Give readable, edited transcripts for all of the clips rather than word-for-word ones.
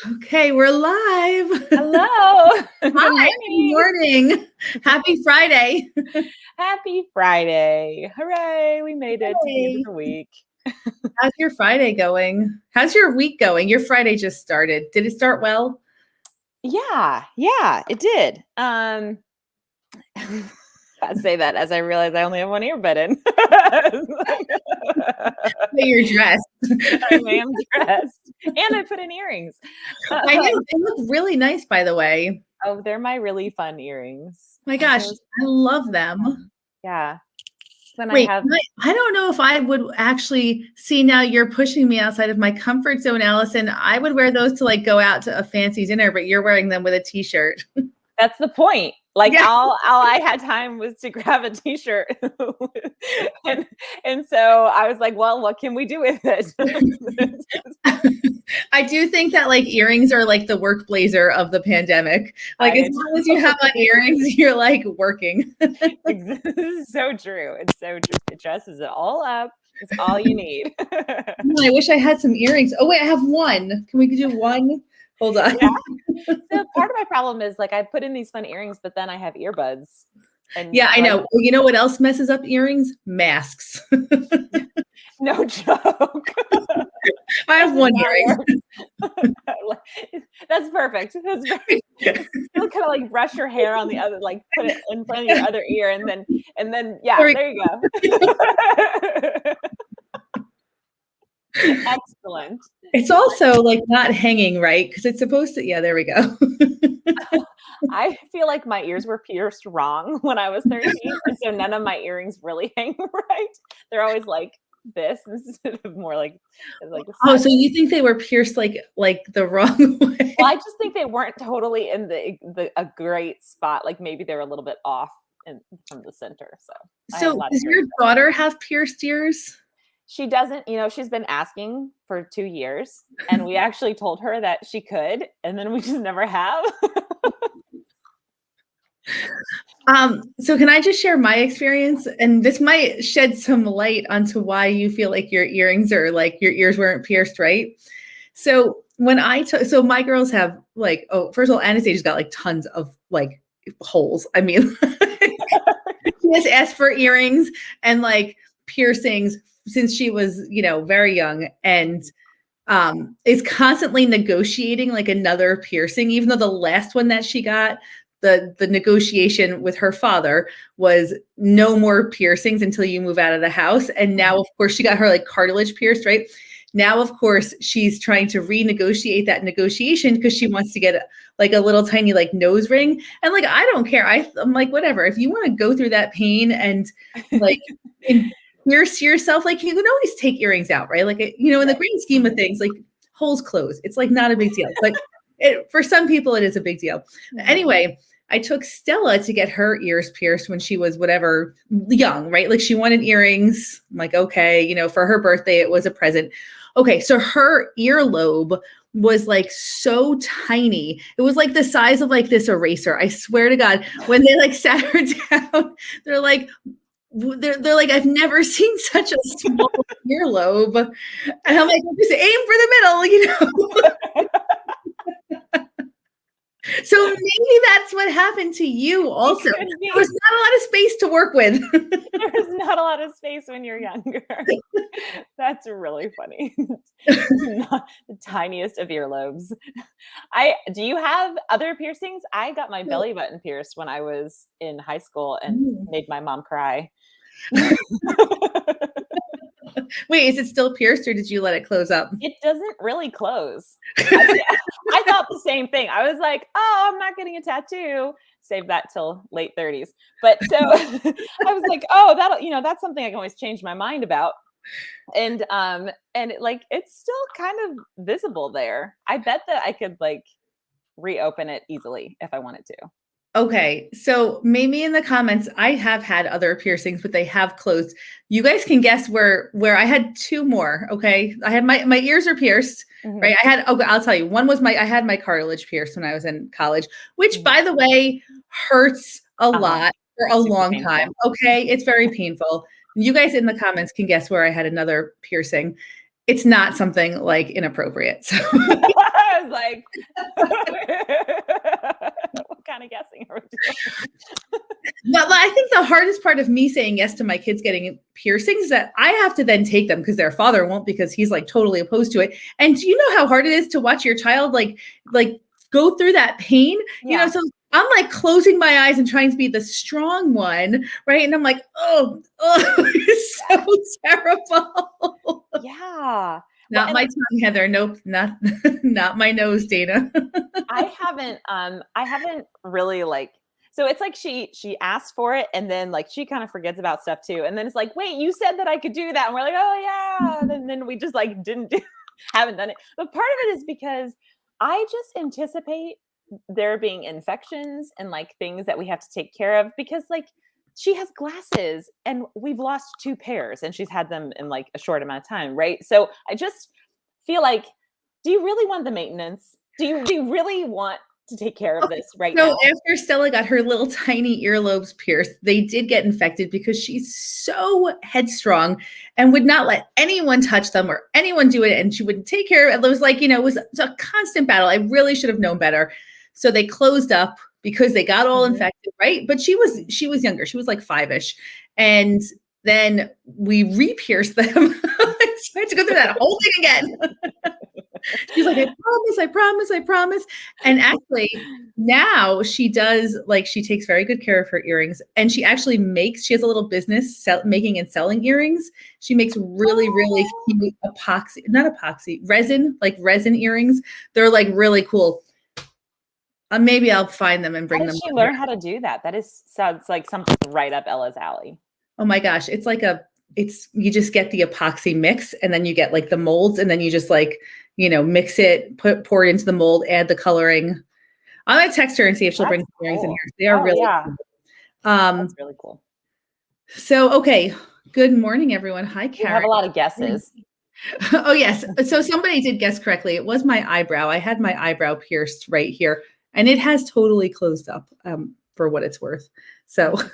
Okay, we're live. Hello. Good Hi, good morning. morning. Happy Friday. Happy Friday. Hooray. We made it to the end of Hey, the week. how's your Friday going? How's your week going? Your Friday just started. Did it start well? Yeah, it did. I say that as I realize I only have one earbud in. You're dressed. I am dressed. And I put in earrings. I know they look really nice, by the way. Oh, they're my really fun earrings. My Aren't gosh, those I love so them. fun? Yeah. When I Wait, have I don't know if I would actually see now you're pushing me outside of my comfort zone, Allison. I would wear those to like go out to a fancy dinner, but you're wearing them with a t-shirt. That's the point. Like Yeah. all I had time was to grab a t-shirt. and and so I was like, well, what can we do with it? I do think that like earrings are like the work blazer of the pandemic. Like as long as you have on earrings, you're like working. This is so true. It's so true. It dresses it all up. It's all you need. I wish I had some earrings. Oh wait, I have one. Can we do one? Hold on. Yeah. So part of my problem is like I put in these fun earrings, but then I have earbuds. And Yeah, I like, know. Well, you know what else messes up earrings? Masks. no joke. I have one earring. That's perfect. That's very, still kind of like brush your hair on the other, like put it in front of your other ear, and then yeah, there you go. Excellent. It's also like not hanging right because it's supposed to. Yeah, there we go. I feel like my ears were pierced wrong when I was 13, and so none of my earrings really hang right. They're always like this instead of more like Oh, so you think they were pierced like the wrong way? Well, I just think they weren't totally in a great spot. Like maybe they were a little bit off from the center. So does your daughter have pierced ears? She doesn't. She's been asking for 2 years, and we actually told her that she could, and then we just never have. So can I just share my experience? And this might shed some light onto why you feel like your earrings or like your ears weren't pierced, right? So when so my girls have like, oh, first of all, Anastasia's got like tons of like holes. I mean, she has asked for earrings and like piercings since she was, very young, and is constantly negotiating like another piercing, even though the last one that she got, the negotiation with her father was no more piercings until you move out of the house. And now, of course, she got her like cartilage pierced, right? Now, of course, she's trying to renegotiate that negotiation because she wants to get like a little tiny like nose ring. And like, I don't care. I'm like, whatever. If you want to go through that pain and like pierce yourself, like you can always take earrings out, right? Like, in the grand scheme of things, like holes close. It's like not a big deal. But for some people, it is a big deal. Anyway, I took Stella to get her ears pierced when she was whatever young, right? Like she wanted earrings. I'm like, okay, for her birthday, it was a present. Okay, so her earlobe was like so tiny. It was like the size of like this eraser. I swear to God, when they like sat her down, they're like, I've never seen such a small earlobe. And I'm like, just aim for the middle, So maybe that's what happened to you also. There was not a lot of space to work with. There's not a lot of space when you're younger. That's really funny. Not the tiniest of earlobes. Do you have other piercings? I got my belly button pierced when I was in high school and made my mom cry. Wait, is it still pierced or did you let it close up? It doesn't really close. I thought the same thing. I was like, oh, I'm not getting a tattoo. Save that till late 30s. But so I was like, oh, that's something I can always change my mind about. And it's still kind of visible there. I bet that I could like reopen it easily if I wanted to. Okay, so maybe in the comments, I have had other piercings, but they have closed. You guys can guess where I had two more. Okay, I had my ears are pierced, right? I'll tell you. One was I had my cartilage pierced when I was in college, which by the way hurts a lot for a long time. Okay, it's very painful. You guys in the comments can guess where I had another piercing. It's not something like inappropriate. So. was like, what kind of guessing are we doing? But I think the hardest part of me saying yes to my kids getting piercings is that I have to then take them because their father won't, because he's like totally opposed to it. And do you know how hard it is to watch your child like go through that pain? Yeah. So I'm like closing my eyes and trying to be the strong one, right? And I'm like, oh, it's so terrible. Yeah. Not my tongue, Heather. Nope, not my nose, Dana. I haven't really like, so it's like she asked for it and then like she kind of forgets about stuff too. And then it's like, wait, you said that I could do that. And we're like, oh yeah. And then we just like haven't done it. But part of it is because I just anticipate there being infections and like things that we have to take care of, because like she has glasses and we've lost 2 pairs and she's had them in like a short amount of time. Right. So I just feel like, do you really want the maintenance? Do you really want to take care of this right now? So after Stella got her little tiny earlobes pierced, they did get infected because she's so headstrong and would not let anyone touch them or anyone do it. And she wouldn't take care of it. It was like, it was a constant battle. I really should have known better. So they closed up because they got all infected, right? But she was younger. She was like 5-ish. And then we re-pierced them. So I had to go through that whole thing again. She's like, I promise. And actually now she does, like, she takes very good care of her earrings, and she actually she has a little business making and selling earrings. She makes really, really cute resin earrings. They're like really cool. Maybe I'll find them and bring them. How did she learn how to do that? Sounds like something right up Ella's alley. Oh my gosh. It's like you just get the epoxy mix, and then you get like the molds, and then you just like, mix it, pour it into the mold, add the coloring. I'm going to text her and see if she'll bring the earrings in here. They are really cool. That's really cool. So, okay. Good morning, everyone. Hi, Karen. You have a lot of guesses. Oh, yes. So somebody did guess correctly. It was my eyebrow. I had my eyebrow pierced right here, and it has totally closed up, for what it's worth. So, all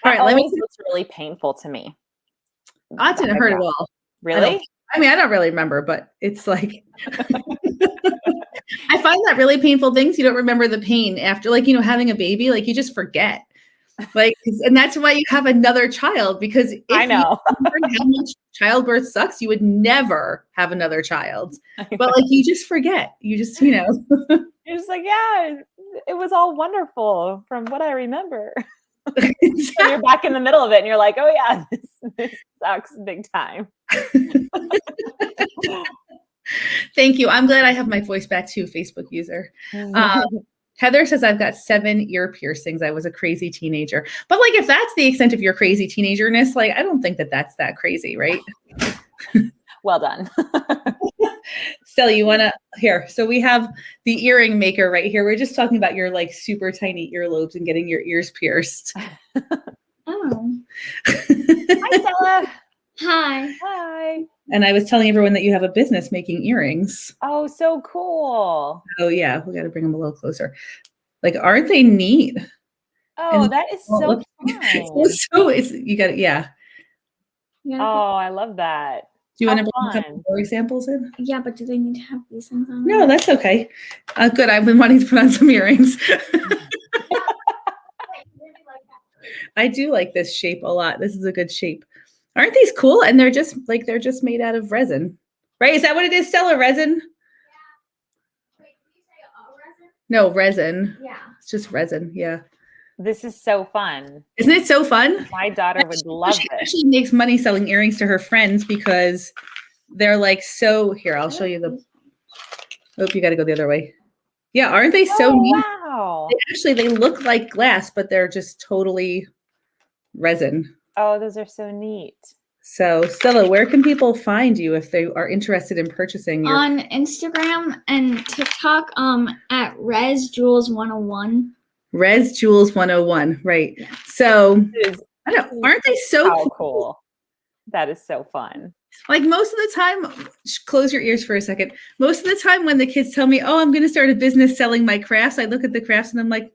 right. Looks really painful to me. I didn't hurt at all. Really? I don't really remember, but it's like, I find that really painful things. You don't remember the pain after, like, having a baby, like you just forget. Like, and that's why you have another child, because if I know you how much childbirth sucks, you would never have another child. But like, you just forget. You just, You're just like, yeah, it was all wonderful from what I remember. Exactly. And you're back in the middle of it and you're like, oh yeah, this sucks big time. Thank you. I'm glad I have my voice back too, Facebook user. Heather says, I've got 7 ear piercings. I was a crazy teenager. But like, if that's the extent of your crazy teenagerness, like, I don't think that's that crazy, right? Well done. Stella, you want to here? So we have the earring maker right here. We're just talking about your like super tiny earlobes and getting your ears pierced. Oh. Hi, Stella. Hi. Hi. And I was telling everyone that you have a business making earrings. Oh, so cool. Oh yeah, we got to bring them a little closer. Like, aren't they neat? Oh, and, that is so fun. So it's you got yeah. Oh, I love that. Do you want to bring a couple more examples in? Yeah, but do they need to have these things on? No, that's okay. Good. I've been wanting to put on some earrings. I do like this shape a lot. This is a good shape. Aren't these cool? And they're just made out of resin, right? Is that what it is, Stella? Resin? Yeah. Wait, did you say resin? No, resin. Yeah. It's just resin. Yeah. This is so fun. Isn't it so fun? My daughter would love this. She makes money selling earrings to her friends because they're like so. Here, I'll show you the. Oh, you got to go the other way. Yeah, aren't they so neat? Wow. They look like glass, but they're just totally resin. Oh, those are so neat. So, Stella, where can people find you if they are interested in purchasing your on Instagram and TikTok at ResJules101. ResJules101, right? Yeah. So, aren't they so cool? That is so fun. Like most of the time, close your ears for a second. Most of the time when the kids tell me, oh, I'm going to start a business selling my crafts, I look at the crafts and I'm like,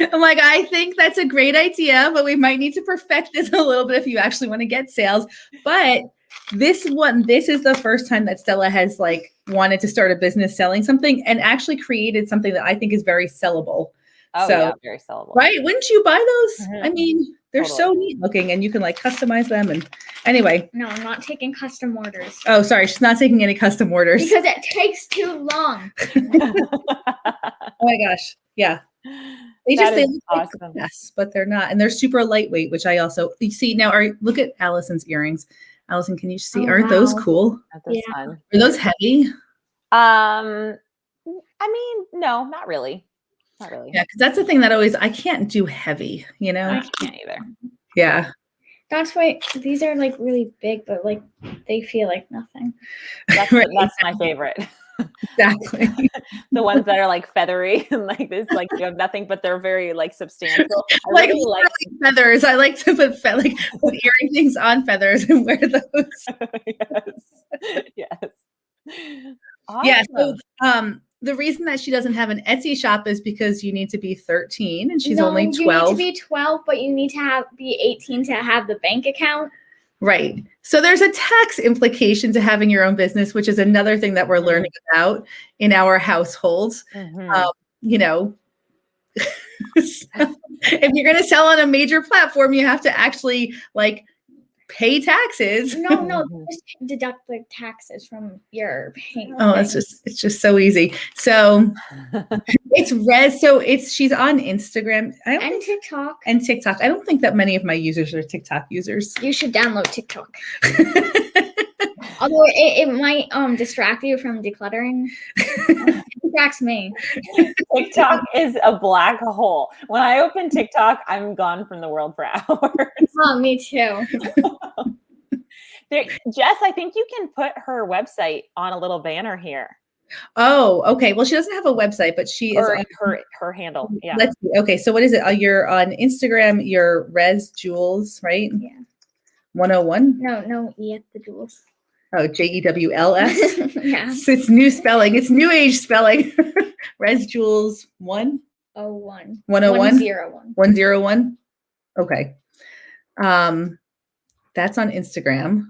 I'm like, I think that's a great idea, but we might need to perfect this a little bit if you actually want to get sales. But this is the first time that Stella has like wanted to start a business selling something and actually created something that I think is very sellable. Oh So, yeah, very sellable. right? Wouldn't you buy those? Mhm. I mean, they're so neat looking and you can like customize them. And anyway. No, I'm not taking custom orders. Oh, sorry. She's not taking any custom orders. Because it takes too long. Oh my gosh. Yeah. They That look is like awesome. glass, but they're not. And they're super lightweight, which I also, you see now, look at Allison's earrings. Allison, can you see? Oh, Aren't those wow. cool? That's fun. Are those heavy? I mean, no, not really. Not really. Yeah, because that's the thing that I can't do heavy, you know? I can't either. Yeah. That's why these are like really big, but like they feel like nothing. That's, Right. that's my favorite. Exactly. The ones that are like feathery and like this, like you have nothing, but they're very like substantial. I Like, really like feathers. I like to put put earring things on feathers and wear those. yes. Yes. Awesome. Yeah. So the reason that she doesn't have an Etsy shop is because you need to be 13 and she's only 12. You need to be 12, but you need to be 18 to have the bank account. Right. So there's a tax implication to having your own business, which is another thing that we're learning about in our households. You know, so if you're going to sell on a major platform, you have to actually like pay taxes. No, just deduct the taxes from your payment. Oh, it's just so easy. So it's Rez. So she's on Instagram And TikTok. and TikTok. I don't think that many of my users are TikTok users. You should download TikTok. Although it might distract you from decluttering. It distracts me. TikTok is a black hole. When I open TikTok, I'm gone from the world for hours. Oh, me too. Jess, I think you can put her website on a little banner here. Oh, okay. Well, she doesn't have a website, but she is on her handle. Yeah. Let's see. Okay, so what is it? You're on Instagram. You're Rez Jules, right? Yeah. 101. No, E at the jewels. Oh, JEWLS. Yeah. So it's new spelling. It's new age spelling. Rez Jules 101. 101. 101. 101. Okay. That's on Instagram.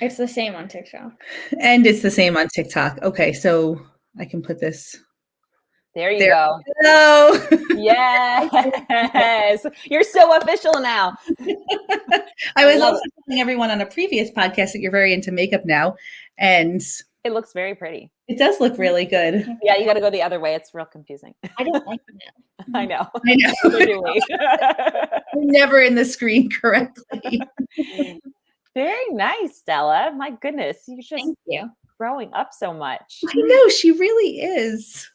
It's the same on TikTok. And it's the same on TikTok. Okay, so I can put this. There you go. Hello. Yes. You're so official now. I was also telling everyone on a previous podcast that you're very into makeup now. And it looks very pretty. It does look really good. Yeah, you got to go the other way. It's real confusing. I don't like that. I know. I'm never in the screen correctly. Very nice, Stella. My goodness. You're just Thank you. growing up so much. I know, she really is.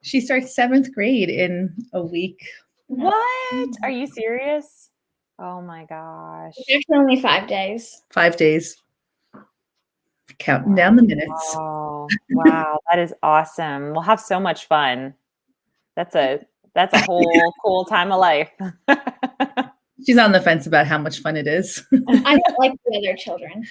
She starts 7th grade in a week. What? Are you serious? Oh my gosh. It's only 5 days. 5 days. Counting down the minutes. Oh, wow. That is awesome. We'll have so much fun. That's a whole cool time of life. She's on the fence about how much fun it is. I don't like the other children.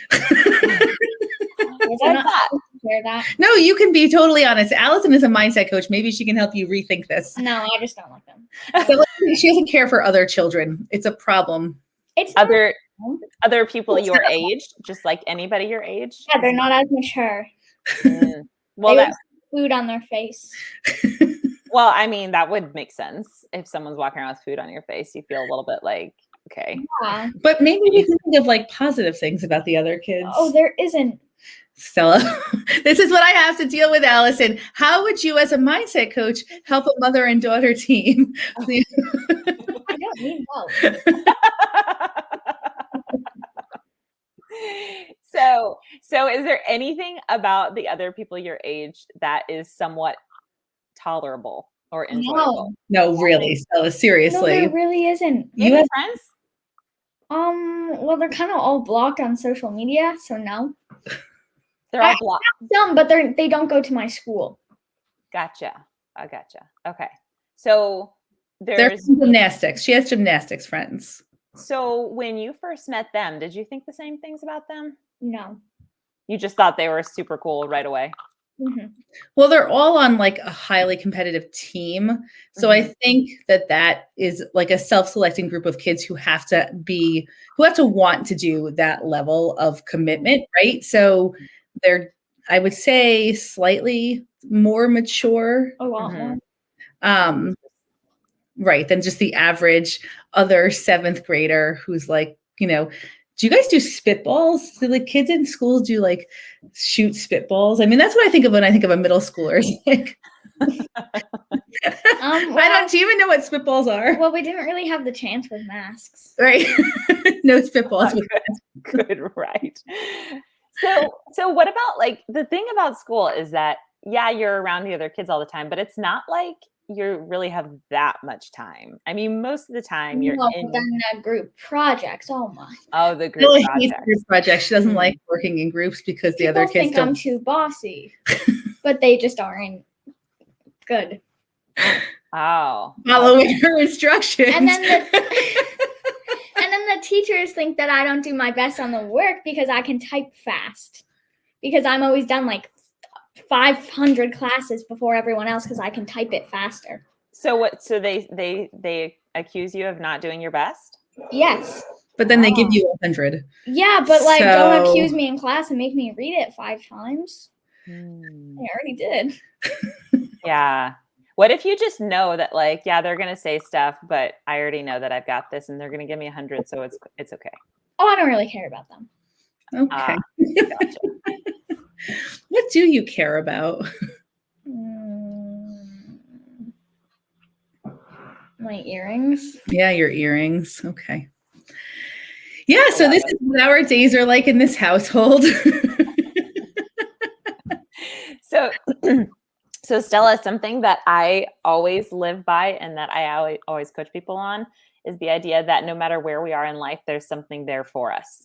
That. No, you can be totally honest. Allison is a mindset coach. Maybe she can help you rethink this. No, I just don't like them. So she doesn't care for other children. It's a problem. It's other people your age, just like anybody your age. Yeah, they're not as mature. Well, that food on their face. Well, I mean, that would make sense. If someone's walking around with food on your face, you feel a little bit like, okay. Yeah. But maybe we can think of like positive things about the other kids. Oh, there isn't. Stella, this is what I have to deal with, Allison. How would you, as a mindset coach, help a mother and daughter team? I don't need help. So is there anything about the other people your age that is somewhat tolerable or enjoyable? No, really, Stella, seriously. No, there really isn't. You have friends? Well, they're kind of all blocked on social media, so no. They're all blocked. Some, but they don't go to my school. Gotcha. I gotcha. Okay. So there's gymnastics. She has gymnastics friends. So when you first met them, did you think the same things about them? No. You just thought they were super cool right away? Mhm. Well, they're all on like a highly competitive team. So I think that is like a self-selecting group of kids who have to want to do that level of commitment, right? So they're, I would say, slightly more mature, A lot more. um, right, than just the average other seventh grader who's like, do you guys do spitballs? Do the kids in schools do like shoot spitballs? I mean, that's what I think of when I think of a middle schooler. Like, do you even know what spitballs are? Well, we didn't really have the chance with masks. Right. No spitballs. Good, right. So what about like the thing about school is that, yeah, you're around the other kids all the time, but it's not like you really have that much time. I mean, most of the time you're in. Then the group projects. Oh my. Oh, the group Really projects. hates group projects. She doesn't like working in groups because the other kids think don't. I'm too bossy, but they just aren't good. Oh, Following her instructions. And then the teachers think that I don't do my best on the work because I can type fast. Because I'm always done like 500 classes before everyone else because I can type it faster. So what? So they accuse you of not doing your best? Yes. But then they give you 100. Yeah, but like don't accuse me in class and make me read it 5 times. I already did. Yeah. What if you just know that like, yeah, they're going to say stuff, but I already know that I've got this and they're going to give me 100. So it's okay. Oh, I don't really care about them. Okay. Gotcha. What do you care about? My earrings. Yeah, your earrings. Okay. Yeah, so this is what our days are like in this household. So Stella, something that I always live by and that I always coach people on is the idea that no matter where we are in life, there's something there for us.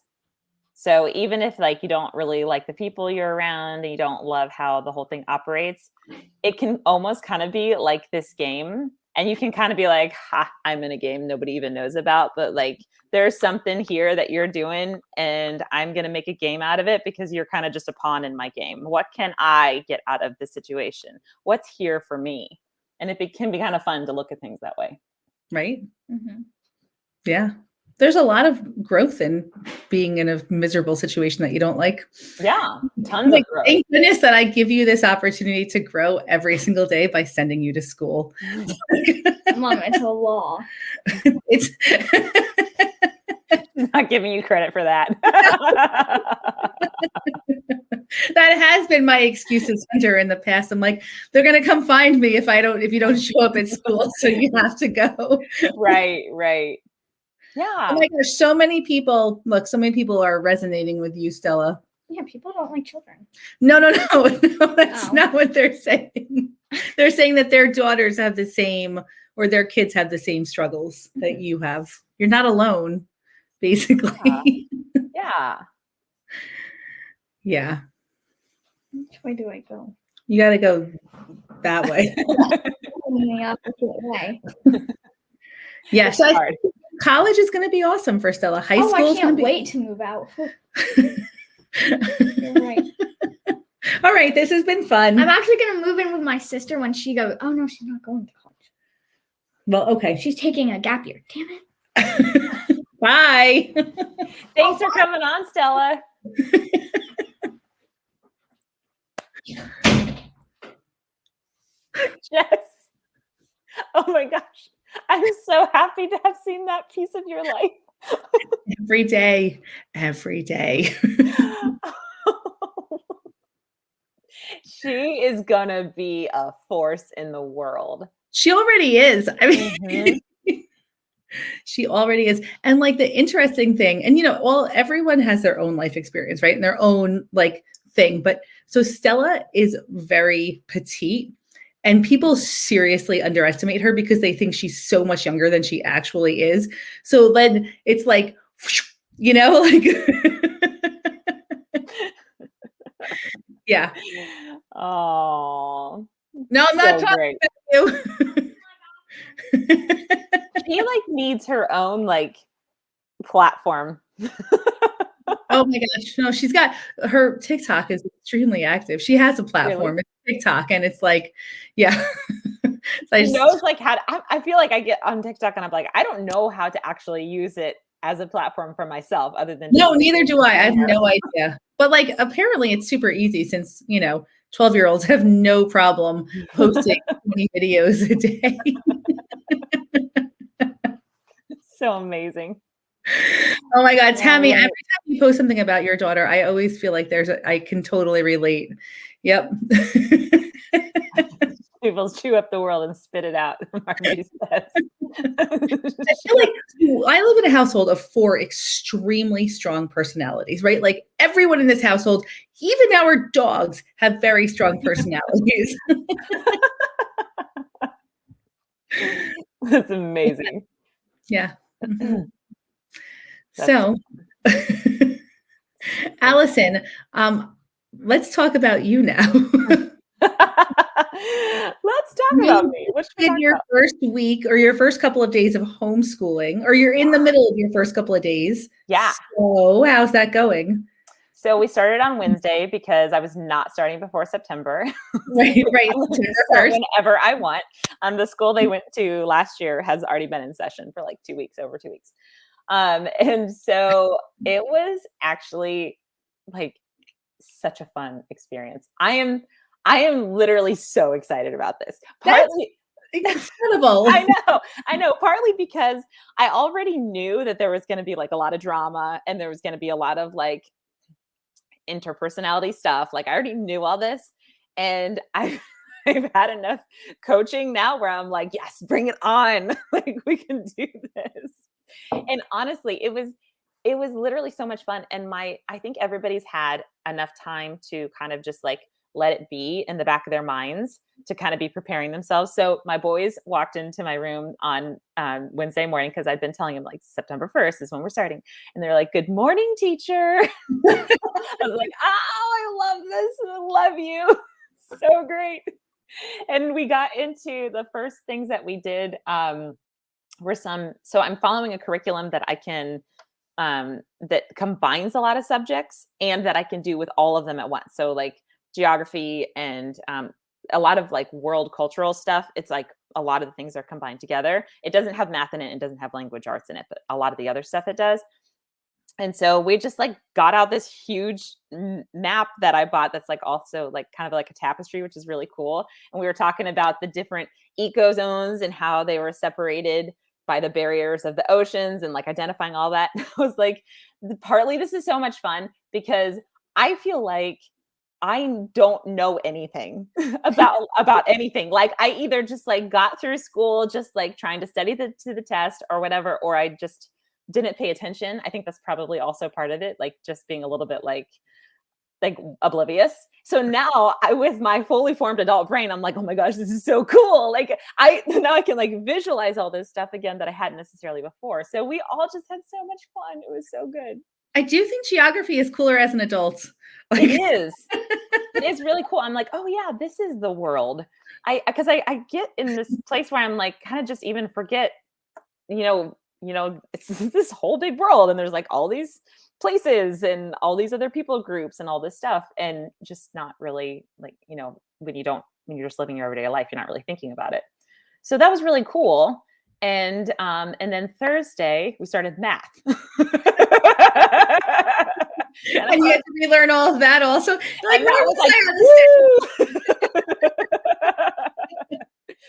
So even if like you don't really like the people you're around and you don't love how the whole thing operates, it can almost kind of be like this game. And you can kind of be like, ha, I'm in a game nobody even knows about. But like there's something here that you're doing and I'm going to make a game out of it because you're kind of just a pawn in my game. What can I get out of this situation? What's here for me? And it can be kind of fun to look at things that way. Right? Mm-hmm. Yeah. There's a lot of growth in being in a miserable situation that you don't like. Yeah, tons of growth. Thank goodness that I give you this opportunity to grow every single day by sending you to school. Mom, it's a law. It's not giving you credit for that. That has been my excuse as Hunter in the past. I'm like, they're gonna come find me if you don't show up at school, so you have to go. Right. Yeah. Oh my gosh, so many people are resonating with you, Stella. Yeah, people don't like children. No, that's not what they're saying. They're saying that their daughters have the same, or their kids have the same struggles that you have. You're not alone, basically. Yeah. Which way do I go? You got to go that way. The opposite way. Yeah, so college is going to be awesome for Stella. High school. I can't wait to move out. You're right. All right, this has been fun. I'm actually going to move in with my sister when she goes. Oh no, she's not going to college. Well, okay. She's taking a gap year. Damn it. Bye. Thanks for coming on, Stella. Jess. Oh my gosh. I'm so happy to have seen that piece of your life. Every day. She is gonna be a force in the world. She already is. I mean, she already is. And like the interesting thing, and everyone has their own life experience, right? And their own like thing. But so Stella is very petite. And people seriously underestimate her because they think she's so much younger than she actually is. So then it's like, like, yeah. Oh, no, I'm not talking about you. She like needs her own like platform. Oh my gosh. No, she's got her TikTok is extremely active. She has a platform, it's TikTok, and it's like, yeah. So She knows like how to, I feel like I get on TikTok and I'm like, I don't know how to actually use it as a platform for myself other than no, neither do I. I have no idea. But like apparently it's super easy since 12-year-olds have no problem posting 20 videos a day. So amazing. Oh my God, Tammy, every time you post something about your daughter, I always feel like I can totally relate. Yep. People chew up the world and spit it out. Margie says. I feel like I live in a household of 4 extremely strong personalities, right? Like everyone in this household, even our dogs, have very strong personalities. That's amazing. Yeah. Mm-hmm. So, Allison, let's talk about you now. Let's talk about me. What should we talk your about? first week or your first couple of days of homeschooling, or you're in the middle of your first couple of days. Yeah. So how's that going? So we started on Wednesday because I was not starting before September. Right. Whenever I want. The school they went to last year has already been in session for like 2 weeks, over 2 weeks. And so it was actually like such a fun experience. I am literally so excited about this. Partly incredible. I know. Partly because I already knew that there was going to be like a lot of drama and there was going to be a lot of like interpersonality stuff. Like I already knew all this, and I've had enough coaching now where I'm like, yes, bring it on. Like we can do this. And honestly, it was literally so much fun. And I think everybody's had enough time to kind of just like let it be in the back of their minds to kind of be preparing themselves. So my boys walked into my room on Wednesday morning because I'd been telling them like September 1st is when we're starting. And they're like, good morning, teacher. I was like, oh, I love this. I love you. So great. And we got into the first things that we did so I'm following a curriculum that I can that combines a lot of subjects and that I can do with all of them at once. So like geography and a lot of like world cultural stuff. It's like a lot of the things are combined together. It doesn't have math in it. It doesn't have language arts in it, but a lot of the other stuff it does. And so we just like got out this huge map that I bought that's like also like kind of like a tapestry, which is really cool. And we were talking about the different eco zones and how they were separated by the barriers of the oceans and like identifying all that. I was like, partly this is so much fun because I feel like I don't know anything about anything. Like I either just like got through school, just like trying to study to the test or whatever, or I just didn't pay attention. I think that's probably also part of it. Like just being a little bit like oblivious. So now with my fully formed adult brain, I'm like, oh my gosh, this is so cool. Like now I can like visualize all this stuff again that I hadn't necessarily before. So we all just had so much fun. It was so good. I do think geography is cooler as an adult. It is. It is really cool. I'm like, oh yeah, this is the world. Because I get in this place where I'm like, kind of just even forget, it's this whole big world and there's like all these places and all these other people groups and all this stuff, and just not really like, when you're just living your everyday life, you're not really thinking about it. So that was really cool. And then Thursday we started math. And you had to relearn all of that also. Like,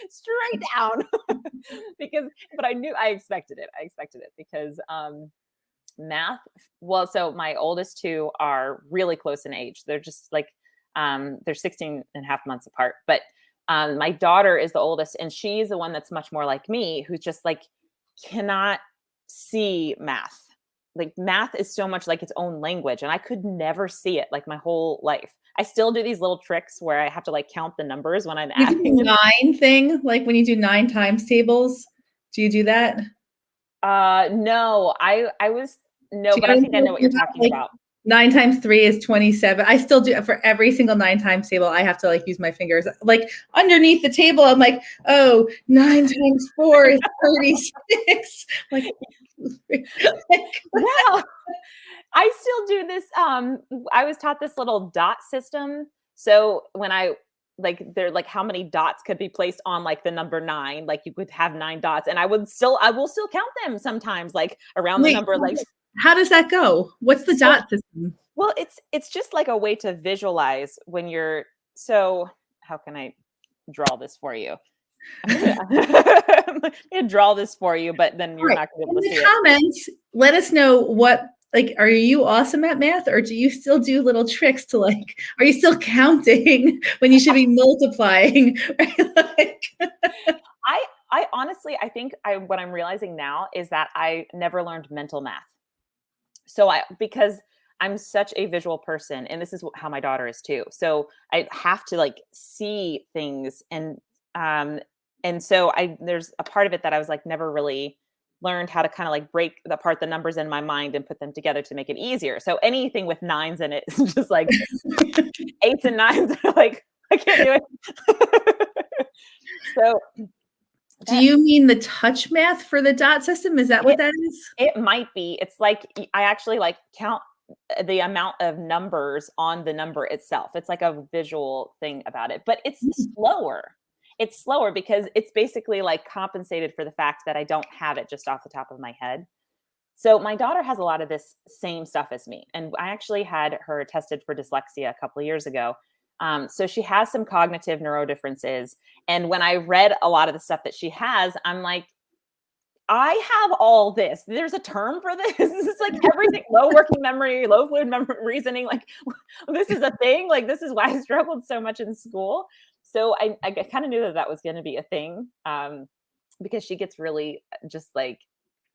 straight down. But I expected it. Because math, so my oldest two are really close in age. They're just like, they're 16 and a half months apart. But my daughter is the oldest, and she's the one that's much more like me, who's just like cannot see math. Like math is so much like its own language, and I could never see it like my whole life. I still do these little tricks where I have to like count the numbers when I'm adding. 9 thing, like when you do 9 times tables. Do you do that? No, but I think I know what you're talking about. 9 times 3 is 27. I still do for every single 9 times table. I have to like use my fingers. Like underneath the table, I'm like, oh, 9 times 4 is 36. Like, wow. I still do this. I was taught this little dot system. So when they're like how many dots could be placed on like the number 9, like you could have 9 dots, and I will still count them sometimes, like around the Wait, number, like. how does that go? What's the dot system? Well, it's just like a way to visualize when you're. So how can I draw this for you? I'm gonna draw this for you, but then you're not gonna be able to see it. In the comments, let us know what, like, are you awesome at math, or do you still do little tricks to, like, are you still counting when you should be multiplying? Right? I honestly, I think what I'm realizing now is that I never learned mental math. So because I'm such a visual person, and this is how my daughter is too. So I have to like see things, and so there's a part of it that I was like never really learned how to kind of like break apart the numbers in my mind and put them together to make it easier. So anything with 9s in it is just like 8s and 9s. Like I can't do it. So do you mean the touch math for the dot system? Is that what that is? It might be. It's like I actually like count the amount of numbers on the number itself. It's like a visual thing about it, but it's slower. It's slower because it's basically like compensated for the fact that I don't have it just off the top of my head. So my daughter has a lot of this same stuff as me. And I actually had her tested for dyslexia a couple of years ago. So she has some cognitive neurodifferences. And when I read a lot of the stuff that she has, I'm like, I have all this. There's a term for this. It's like everything, low working memory, low fluid memory, reasoning. Like this is a thing. Like this is why I struggled so much in school. So I kind of knew that was going to be a thing, because she gets really just like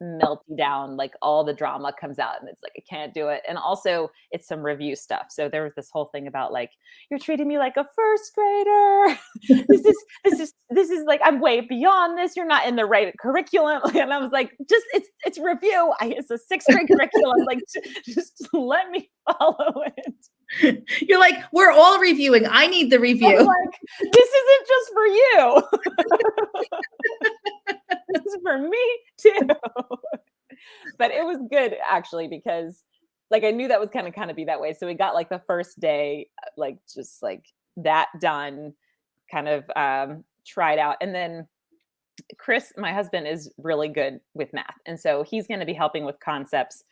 melty down, like all the drama comes out and it's like, I can't do it. And also it's some review stuff. So there was this whole thing about like, you're treating me like a first grader. This is like, I'm way beyond this. You're not in the right curriculum. And I was like, it's review. It's a 6th grade curriculum. Like just let me follow it. You're like, we're all reviewing. I need the review. I'm like, this isn't just for you. This is for me too. But it was good actually, because like I knew that was kind of be that way. So we got like the first day, like just like that done, kind of tried out. And then Chris, my husband, is really good with math. And so he's going to be helping with concepts.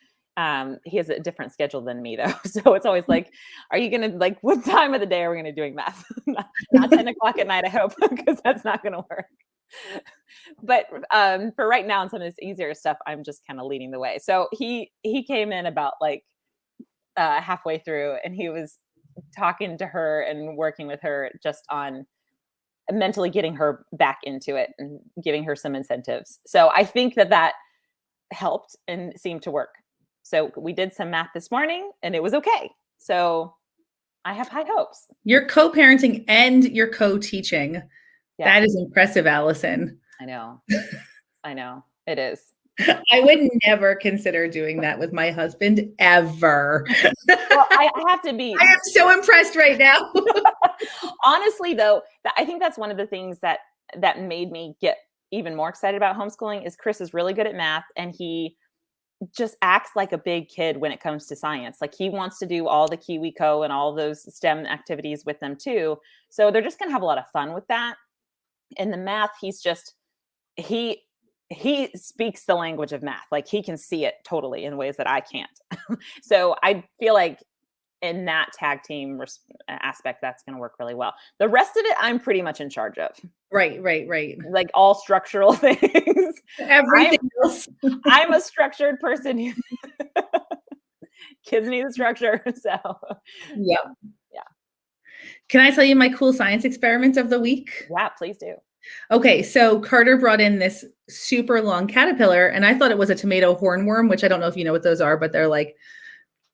He has a different schedule than me though. So it's always like, are you going to like, what time of the day are we going to be doing math? not 10 o'clock at night, I hope, because that's not going to work. But for right now, and some of this easier stuff, I'm just kind of leading the way. So he came in about like halfway through, and he was talking to her and working with her just on mentally getting her back into it and giving her some incentives. So I think that helped and seemed to work. So we did some math this morning and it was okay. So I have high hopes. You're co-parenting and you're co-teaching. Yeah. That is impressive, Allison. I know. I know. It is. I would never consider doing that with my husband ever. Well, I have to be. I am so impressed right now. Honestly, though, I think that's one of the things that made me get even more excited about homeschooling is Chris is really good at math, and he just acts like a big kid when it comes to science. Like he wants to do all the KiwiCo and all those STEM activities with them too. So they're just going to have a lot of fun with that. And the math, he's just, he speaks the language of math. Like he can see it totally in ways that I can't. So I feel like in that tag team aspect, that's going to work really well. The rest of it, I'm pretty much in charge of. Right. Like all structural things. Everything else. I'm a structured person. Kids need a structure. So yeah. Can I tell you my cool science experiment of the week? Yeah, please do. Okay, so Carter brought in this super long caterpillar, and I thought it was a tomato hornworm, which I don't know if you know what those are, but they're like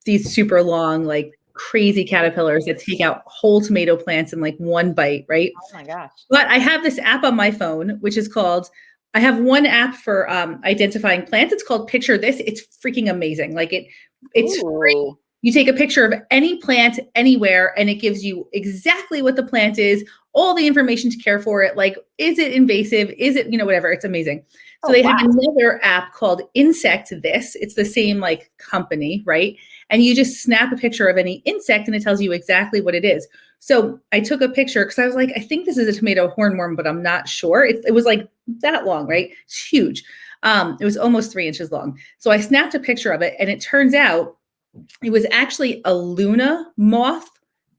these super long, like crazy caterpillars that take out whole tomato plants in like one bite, right? Oh my gosh. But I have this app on my phone, which is called, I have one app for identifying plants. It's called Picture This. It's freaking amazing. Like it's free. You take a picture of any plant anywhere, and it gives you exactly what the plant is, all the information to care for it. Like, is it invasive? Is it, whatever. It's amazing. So they have another app called Insect This. It's the same like company, right? And you just snap a picture of any insect and it tells you exactly what it is. So I took a picture because I was like, I think this is a tomato hornworm, but I'm not sure. It was like that long, right? It's huge. It was almost 3 inches long. So I snapped a picture of it and it turns out it was actually a Luna moth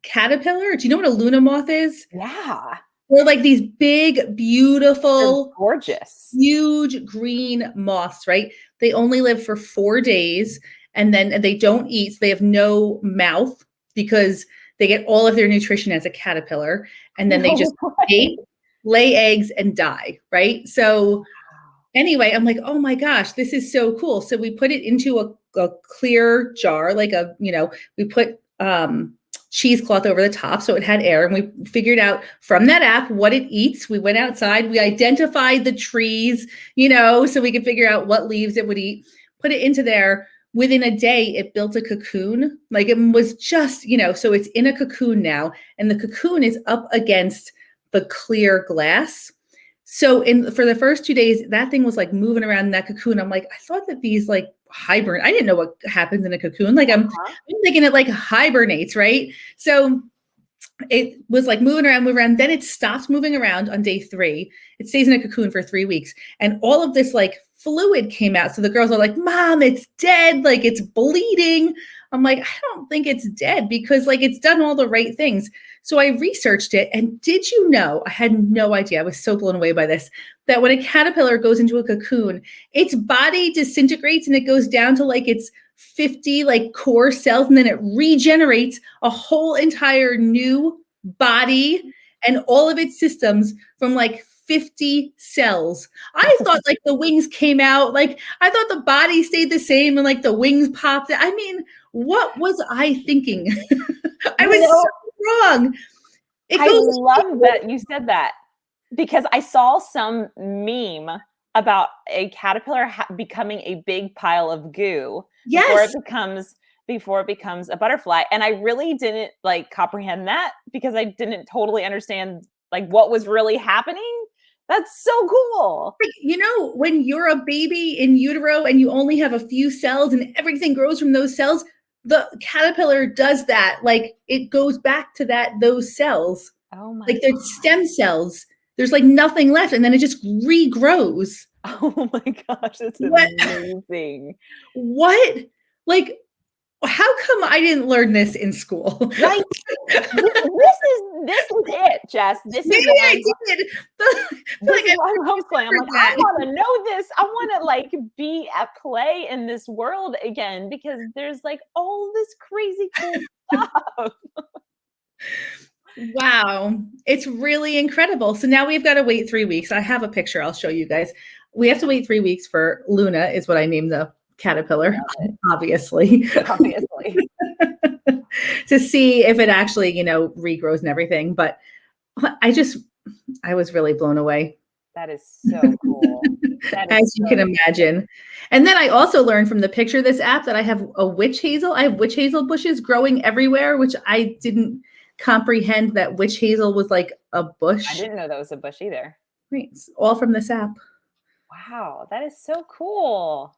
caterpillar. Do you know what a Luna moth is? Yeah. They're like these big, beautiful, They're gorgeous, huge green moths, right? They only live for 4 days and then they don't eat. So they have no mouth because they get all of their nutrition as a caterpillar. And then they just lay eggs and die, right? So anyway, I'm like, oh my gosh, this is so cool. So we put it into a clear jar, like we put cheesecloth over the top so it had air, and we figured out from that app what it eats. We went outside, we identified the trees, so we could figure out what leaves it would eat, put it into there. Within a day, it built a cocoon. Like it was just, so it's in a cocoon now, and the cocoon is up against the clear glass. So for the first 2 days, that thing was like moving around in that cocoon. I'm like, I thought that these like hibernate. I didn't know what happens in a cocoon. Like I'm thinking it like hibernates, right? So it was like moving around. Then it stops moving around on day 3. It stays in a cocoon for 3 weeks. And all of this like fluid came out. So the girls are like, Mom, it's dead. Like it's bleeding. I'm like, I don't think it's dead because like it's done all the right things. So I researched it. And did you know, I had no idea. I was so blown away by this, that when a caterpillar goes into a cocoon, its body disintegrates and it goes down to like its 50 like core cells, and then it regenerates a whole entire new body and all of its systems from like 50 cells. I thought like the wings came out, like I thought the body stayed the same and like the wings popped. I mean, what was I thinking? I was so wrong. I love that you said that, because I saw some meme about a caterpillar becoming a big pile of goo before it becomes a butterfly. And I really didn't like comprehend that because I didn't totally understand like what was really happening. That's so cool. Like, when you're a baby in utero and you only have a few cells and everything grows from those cells, the caterpillar does that. Like it goes back to those cells. Oh my! Like they're stem cells. There's like nothing left, and then it just regrows. Oh my gosh, that's amazing. What? Like, how come I didn't learn this in school? Right. This is it, Jess. This is I did. I'm like, I want to know this. I want to like be at play in this world again, because there's like all this crazy cool stuff. Wow. It's really incredible. So now we've got to wait 3 weeks. I have a picture. I'll show you guys. We have to wait 3 weeks for Luna, is what I named the caterpillar, obviously. To see if it actually, regrows and everything. But I was really blown away. That is so cool. As you can imagine. And then I also learned from the picture of this app that I have a witch hazel. I have witch hazel bushes growing everywhere, which I didn't comprehend that witch hazel was like a bush. I didn't know that was a bush either. Right. It's all from this app. Wow, that is so cool.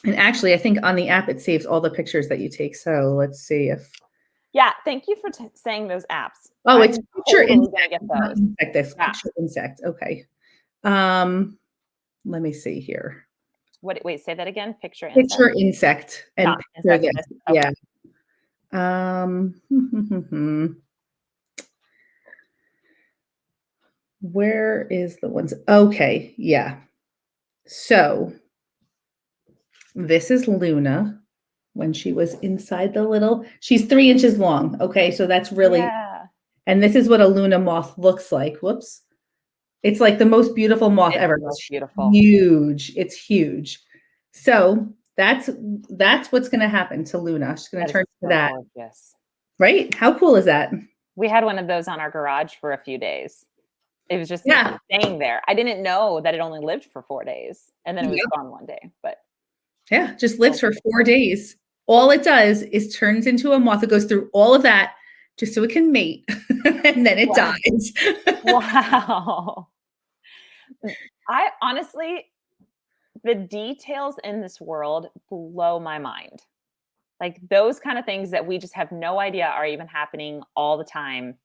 And actually, I think on the app, it saves all the pictures that you take. So let's see if. Yeah, thank you for saying those apps. Oh, it's picture insect. Get those. Insect this. Yeah. Picture insect. Okay. Let me see here. Wait, say that again. Picture insect. And picture this. Okay. Yeah. Where is the ones? Okay. Yeah. So this is Luna when she was inside she's 3 inches long. Okay. So that's really, and this is what a Luna moth looks like. Whoops. It's like the most beautiful moth ever. It's beautiful. Huge. It's huge. So that's what's going to happen to Luna. She's going to turn to that. Gorgeous. Right? How cool is that? We had one of those on our garage for a few days. It was just staying there. I didn't know that it only lived for 4 days, and then it was gone one day. But yeah, just lives for 4 days. All it does is turns into a moth. It goes through all of that just so it can mate, and then it dies. Wow. I honestly, the details in this world blow my mind. Like those kind of things that we just have no idea are even happening all the time.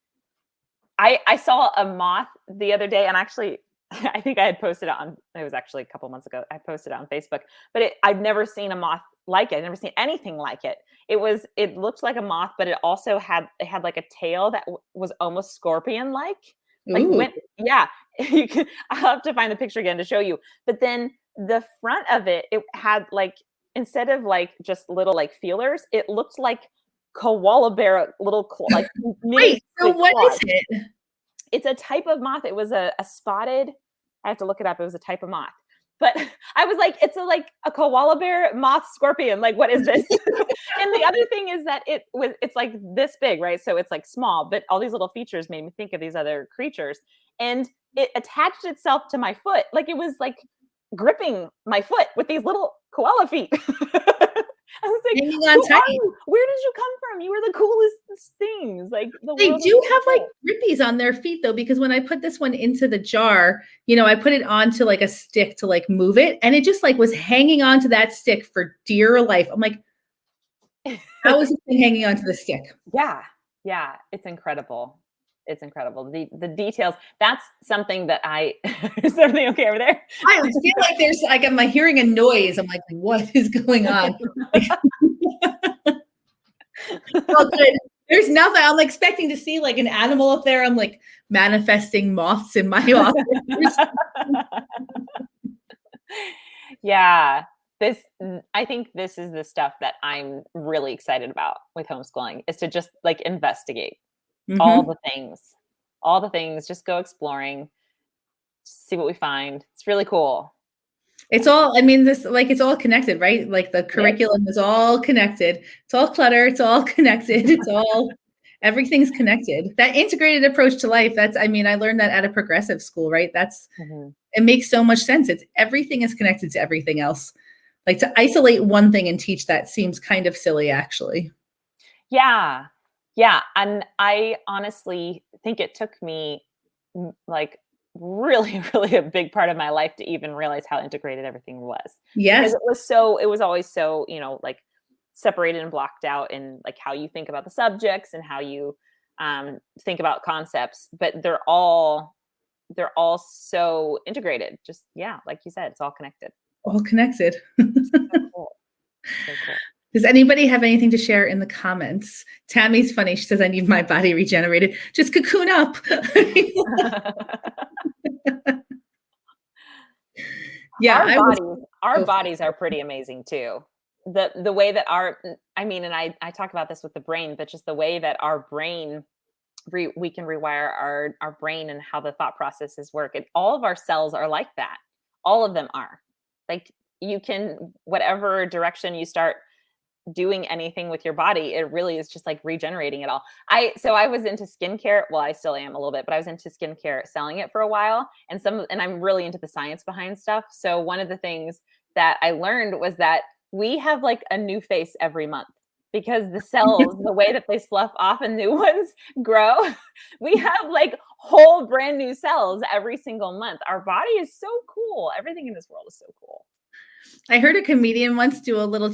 I saw a moth the other day, and actually, I think I had posted it on. It was actually a couple months ago. I posted it on Facebook, but I've never seen a moth like it. I've never seen anything like it. It looked like a moth, but it also had like a tail that was almost scorpion like. Like Ooh. yeah, you can. I'll have to find the picture again to show you. But then the front of it had like, instead of like just little like feelers, it looked like koala bear little like Wait, so what is it? It's a type of moth. It was a spotted. I have to look it up. It was a type of moth. But I was like, it's like a koala bear moth scorpion. Like, what is this? And the other thing is that it's like this big, right? So it's like small, but all these little features made me think of these other creatures. And it attached itself to my foot. Like it was like gripping my foot with these little koala feet. I was like, hanging on tight. Where did you come from? You were the coolest things. Like they do have like grippies on their feet though, because when I put this one into the jar, I put it onto like a stick to like move it, and it just like was hanging onto that stick for dear life. I'm like, how is this thing hanging onto the stick? Yeah, it's incredible. It's incredible. The details. That's something that is everything okay over there? I feel like there's like, am I hearing a noise? I'm like, what is going on? Oh, good. There's nothing. I'm expecting to see like an animal up there. I'm like manifesting moths in my office. Yeah. I think this is the stuff that I'm really excited about with homeschooling, is to just like investigate. Mm-hmm. all the things, just go exploring, see what we find. It's really cool. It's all, I mean, it's all connected, right? Like the curriculum is all connected. It's all clutter. It's all connected. Everything's connected. That integrated approach to life, I learned that at a progressive school, right? It makes so much sense. Everything is connected to everything else. Like to isolate one thing and teach that seems kind of silly, actually. Yeah. Yeah. And I honestly think it took me like really, really a big part of my life to even realize how integrated everything was. Yes. Because it was always so, like separated and blocked out in like how you think about the subjects and how you think about concepts, but they're all so integrated. Just, like you said, it's all connected. All connected. So cool. So cool. Does anybody have anything to share in the comments? Tammy's funny. She says, I need my body regenerated. Just cocoon up. Yeah. Our bodies are pretty amazing too. The way that I talk about this with the brain, but just the way that our brain, we can rewire our brain and how the thought processes work. And all of our cells are like that. All of them are. Like you can, whatever direction you start doing anything with your body, it really is just like regenerating it all. So I was into skincare. Well, I still am a little bit, but I was into skincare, selling it for a while. And I'm really into the science behind stuff. So one of the things that I learned was that we have like a new face every month, because the cells, the way that they slough off and new ones grow, we have like whole brand new cells every single month. Our body is so cool. Everything in this world is so cool. I heard a comedian once do a little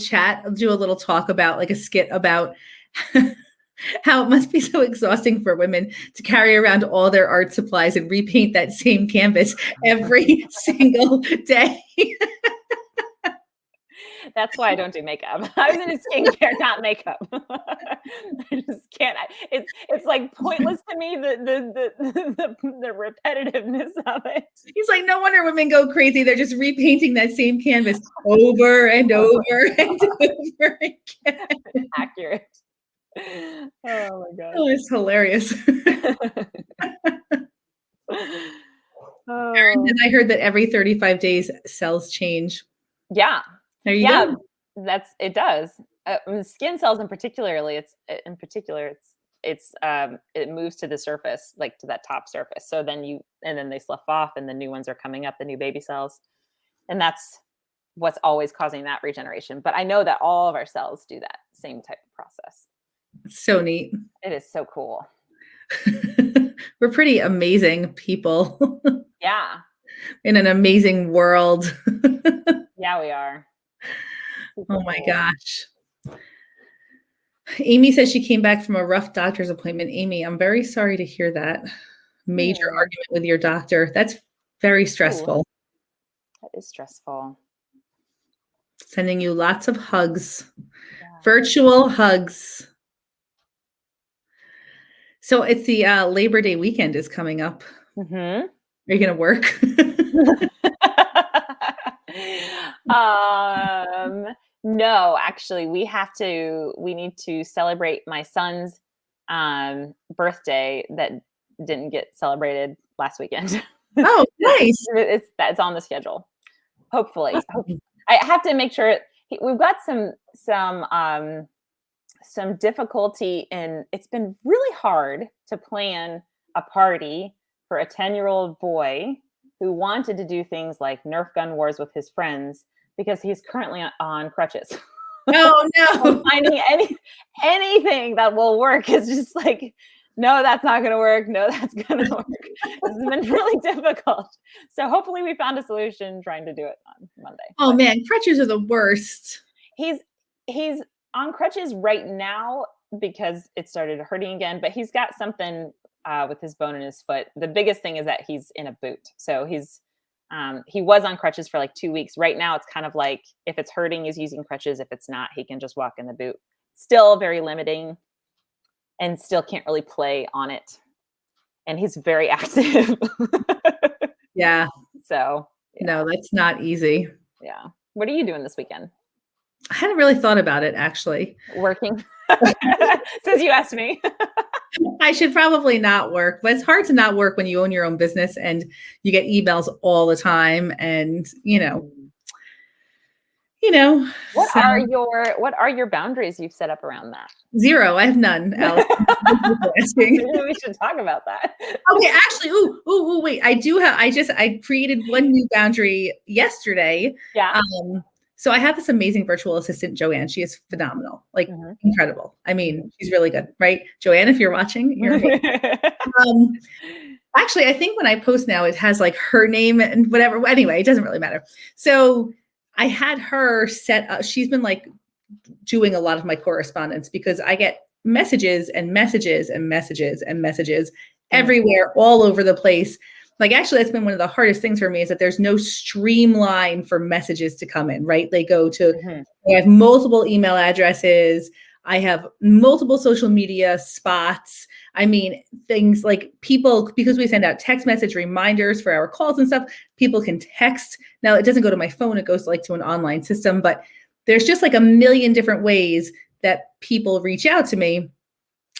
talk about like a skit about how it must be so exhausting for women to carry around all their art supplies and repaint that same canvas every single day. That's why I don't do makeup. I was into skincare, not makeup. I just can't. It's like pointless to me, the repetitiveness of it. He's like, no wonder women go crazy. They're just repainting that same canvas over and over and over again. Accurate. Oh my God. Oh, it's hilarious. Oh. And I heard that every 35 days cells change. Yeah. There you go. It does. Skin cells it moves to the surface, like to that top surface. So then they slough off and the new ones are coming up, the new baby cells. And that's what's always causing that regeneration. But I know that all of our cells do that same type of process. So neat. It is so cool. We're pretty amazing people. Yeah. In an amazing world. Yeah, we are. Super Oh my cool. gosh. Amy says she came back from a rough doctor's appointment. Amy, I'm very sorry to hear that. Major argument with your doctor. That's very stressful. Ooh, that is stressful. Sending you lots of hugs. Yeah. Virtual hugs. So it's the Labor Day weekend is coming up. Mm-hmm. Are you going to work? No, actually, we need to celebrate my son's birthday that didn't get celebrated last weekend. Oh, nice. It's on the schedule. Hopefully. I have to make sure we've got some difficulty in, it's been really hard to plan a party for a 10-year-old boy who wanted to do things like Nerf gun wars with his friends because he's currently on crutches. Oh no. Finding anything that will work is just like, no, that's not going to work. No, that's going to work. This has been really difficult. So hopefully we found a solution trying to do it on Monday. Oh man, crutches are the worst. He's on crutches right now because it started hurting again, but he's got something with his bone in his foot. The biggest thing is that he's in a boot. So he was on crutches for like 2 weeks. Right now, it's kind of like if it's hurting, he's using crutches. If it's not, he can just walk in the boot. Still very limiting and still can't really play on it. And he's very active. Yeah. So. Yeah. No, that's not easy. Yeah. What are you doing this weekend? I hadn't really thought about it, actually. Working. Since you asked me. I should probably not work, but it's hard to not work when you own your own business and you get emails all the time. And, what are your boundaries you've set up around that? Zero. I have none, Allison. Maybe we should talk about that. Okay, actually, wait. I created one new boundary yesterday. Yeah. So I have this amazing virtual assistant, Joanne. She is phenomenal, like incredible. I mean, she's really good, right? Joanne, if you're watching, you're actually, I think when I post now, it has like her name and whatever. Anyway, it doesn't really matter. So I had her set up. She's been like doing a lot of my correspondence because I get messages and messages and messages and messages everywhere, all over the place. Like, actually, that's been one of the hardest things for me is that there's no streamline for messages to come in, right? They go to, I have multiple email addresses. I have multiple social media spots. I mean, things like people, because we send out text message reminders for our calls and stuff, people can text. Now, it doesn't go to my phone. It goes like to an online system, but there's just like a million different ways that people reach out to me.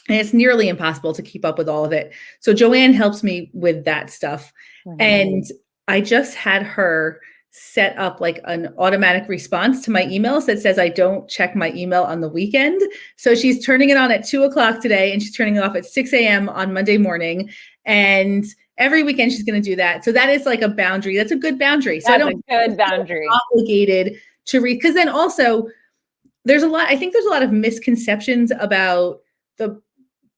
And it's nearly impossible to keep up with all of it. So Joanne helps me with that stuff. And I just had her set up like an automatic response to my emails that says I don't check my email on the weekend. So she's turning it on at 2:00 today and she's turning it off at 6 a.m. on Monday morning. And every weekend she's going to do that. So that is like a boundary. That's a good boundary. So That's I don't a good boundary. Obligated to read, because then also I think there's a lot of misconceptions about the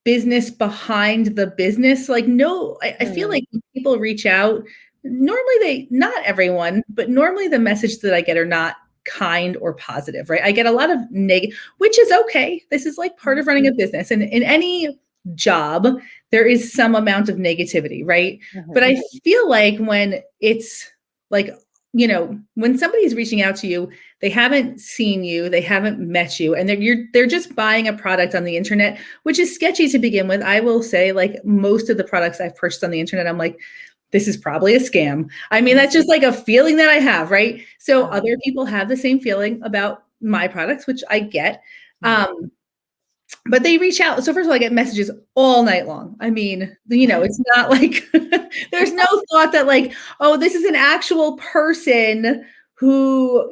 business behind the business. Like, no, I feel like when people reach out, normally not everyone, but normally the messages that I get are not kind or positive, right? I get a lot of negative, which is okay. This is like part of running a business. And in any job, there is some amount of negativity, right? But I feel like when it's like, when somebody's reaching out to you, they haven't seen you, they haven't met you, and they're just buying a product on the internet, which is sketchy to begin with. I will say, like, most of the products I've purchased on the internet, I'm like, this is probably a scam. I mean, that's just like a feeling that I have, right? So other people have the same feeling about my products, which I get. But they reach out. So first of all, I get messages all night long. I mean, it's not like there's no thought that like, oh, this is an actual person who,